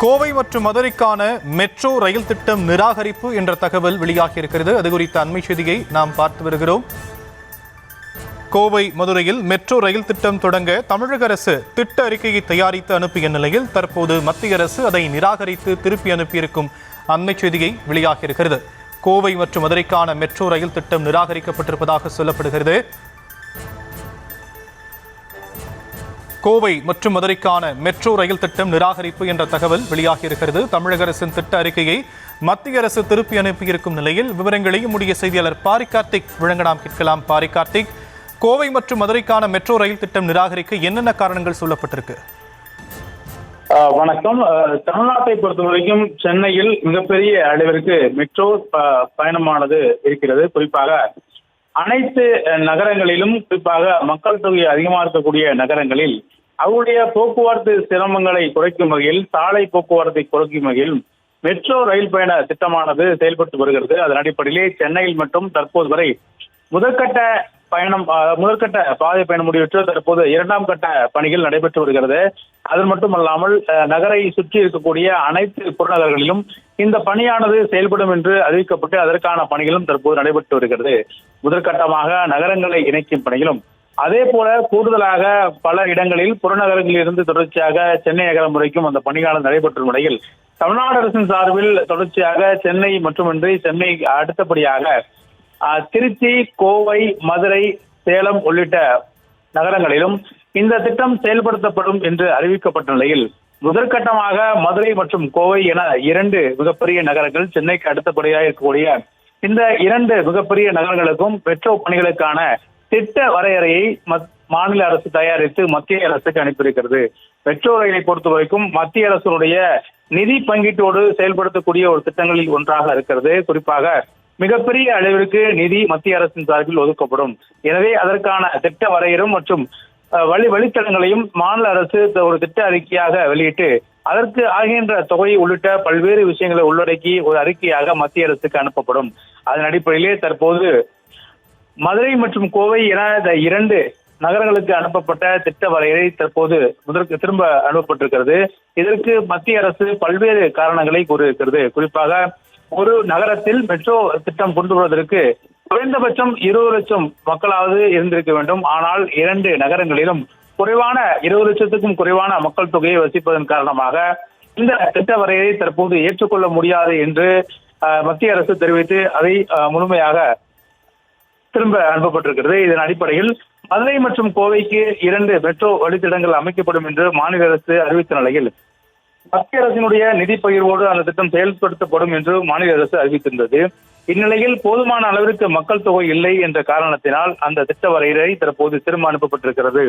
கோவை மற்றும் மதுரைக்கான metro rail திட்டம் நிராகரிப்பு என்ற தகவல் வெளியாகியிருக்கிறது. அது குறித்த அண்மை செய்தியை நாம் பார்த்து வருகிறோம். கோவை மதுரையில் மெட்ரோ ரயில் திட்டம் தொடங்க தமிழக அரசு திட்ட அறிக்கையை தயாரித்து அனுப்பிய நிலையில் தற்போது மத்திய அரசு அதை நிராகரித்து திருப்பி அனுப்பியிருக்கும் அண்மை செய்தியை வெளியாகியிருக்கிறது. கோவை மற்றும் மதுரைக்கான மெட்ரோ ரயில் திட்டம் நிராகரிக்கப்பட்டிருப்பதாக சொல்லப்படுகிறது. கோவை மற்றும் மதுரைக்கான மெட்ரோ ரயில் திட்டம் நிராகரிப்பு என்ற தகவல் வெளியாகியிருக்கிறது. தமிழக அரசின் திட்ட அறிக்கையை மத்திய அரசு திருப்பி அனுப்பியிருக்கும் நிலையில் விவரங்களை நம்முடைய செய்தியாளர் பாரி கார்த்திக் வழங்க நாம் கேட்கலாம். பாரி கார்த்திக், கோவை மற்றும் மதுரைக்கான மெட்ரோ ரயில் திட்டம் நிராகரிக்க என்னென்ன காரணங்கள் சொல்லப்பட்டிருக்கு? வணக்கம். தமிழ்நாட்டை பொறுத்தவரைக்கும் சென்னையில் மிகப்பெரிய அளவிற்கு மெட்ரோ பயணமானது இருக்கிறது. குறிப்பாக அனைத்து நகரங்களிலும், குறிப்பாக மக்கள் தொகை அதிகமாக இருக்கக்கூடிய நகரங்களில் அவருடைய போக்குவரத்து சிரமங்களை குறைக்கும் வகையில், சாலை போக்குவரத்தை குறைக்கும் வகையில் மெட்ரோ ரயில் பயண திட்டமானது செயல்பட்டு வருகிறது. அதன் அடிப்படையிலே சென்னையில் மட்டும் தற்போது வரை முதற்கட்ட பாதை பயணம் முடிவுற்று தற்போது இரண்டாம் கட்ட பணிகள் நடைபெற்று வருகிறது. அது மட்டுமல்லாமல் நகரை சுற்றி இருக்கக்கூடிய அனைத்து புறநகர்களிலும் இந்த பணியானது செயல்படும் என்று அறிவிக்கப்பட்டு அதற்கான பணிகளும் தற்போது நடைபெற்று வருகிறது. முதற்கட்டமாக நகரங்களை இணைக்கும் பணிகளும், அதே போல கூடுதலாக பல இடங்களில் புறநகரங்களில் இருந்து தொடர்ச்சியாக சென்னை நகரம் முறைக்கும் அந்த பணியானது நடைபெற்ற நிலையில் தமிழ்நாடு அரசின் சார்பில் தொடர்ச்சியாக சென்னை மட்டுமின்றி சென்னை அடுத்தபடியாக திருச்சி, கோவை, மதுரை, சேலம் உள்ளிட்ட நகரங்களிலும் இந்த திட்டம் செயல்படுத்தப்படும் என்று அறிவிக்கப்பட்ட நிலையில் முதற்கட்டமாக மதுரை மற்றும் கோவை என இரண்டு மிகப்பெரிய நகரங்கள், சென்னைக்கு அடுத்தபடியாக இருக்கக்கூடிய இந்த இரண்டு மிகப்பெரிய நகரங்களுக்கும் மெட்ரோ பணிகளுக்கான திட்ட வரையறையை மாநில அரசு தயாரித்து மத்திய அரசுக்கு அனுப்பியிருக்கிறது. மெட்ரோ ரயிலை பொறுத்த வரைக்கும் மத்திய அரசுடைய நிதி பங்கீட்டோடு செயல்படுத்தக்கூடிய ஒரு திட்டங்களில் ஒன்றாக இருக்கிறது. குறிப்பாக மிகப்பெரிய அளவிற்கு நிதி மத்திய அரசின் சார்பில் ஒதுக்கப்படும். எனவே அதற்கான திட்ட வரையறும் மற்றும் வழித்தடங்களையும் மாநில அரசு ஒரு திட்ட அறிக்கையாக வெளியிட்டு அதற்கு ஆகின்ற தொகை உள்ளிட்ட பல்வேறு விஷயங்களை உள்ளடக்கி ஒரு அறிக்கையாக மத்திய அரசுக்கு அனுப்பப்படும். அதன் அடிப்படையிலே தற்போது மதுரை மற்றும் கோவை என இந்த இரண்டு நகரங்களுக்கு அனுப்பப்பட்ட திட்ட வரையறை தற்போது திரும்ப அனுப்பப்பட்டிருக்கிறது. இதற்கு மத்திய அரசு பல்வேறு காரணங்களை கூறியிருக்கிறது. குறிப்பாக ஒரு நகரத்தில் மெட்ரோ திட்டம் கொண்டு வருவதற்கு குறைந்தபட்சம் 20 லட்சம் மக்களாவது இருந்திருக்க வேண்டும். ஆனால் இரண்டு நகரங்களிலும் 20 லட்சத்துக்கும் குறைவான மக்கள் தொகையை வசிப்பதன் காரணமாக இந்த திட்ட வரையை தற்போது ஏற்றுக்கொள்ள முடியாது என்று மத்திய அரசு தெரிவித்து அதை முழுமையாக திரும்ப அனுப்பப்பட்டிருக்கிறது. இதன் அடிப்படையில் மதுரை மற்றும் கோவைக்கு 2 மெட்ரோ வழித்தடங்கள் அமைக்கப்படும் என்று மாநில அரசு அறிவித்த நிலையில் மத்திய அரசினுடைய நிதி பகிர்வோடு அந்த திட்டம் செயல்படுத்தப்படும் என்று மாநில அரசு அறிவித்திருந்தது. இந்நிலையில் போதுமான அளவிற்கு மக்கள் தொகை இல்லை என்ற காரணத்தினால் அந்த திட்ட வரையறை தற்போது திரும்ப அனுப்பப்பட்டிருக்கிறது.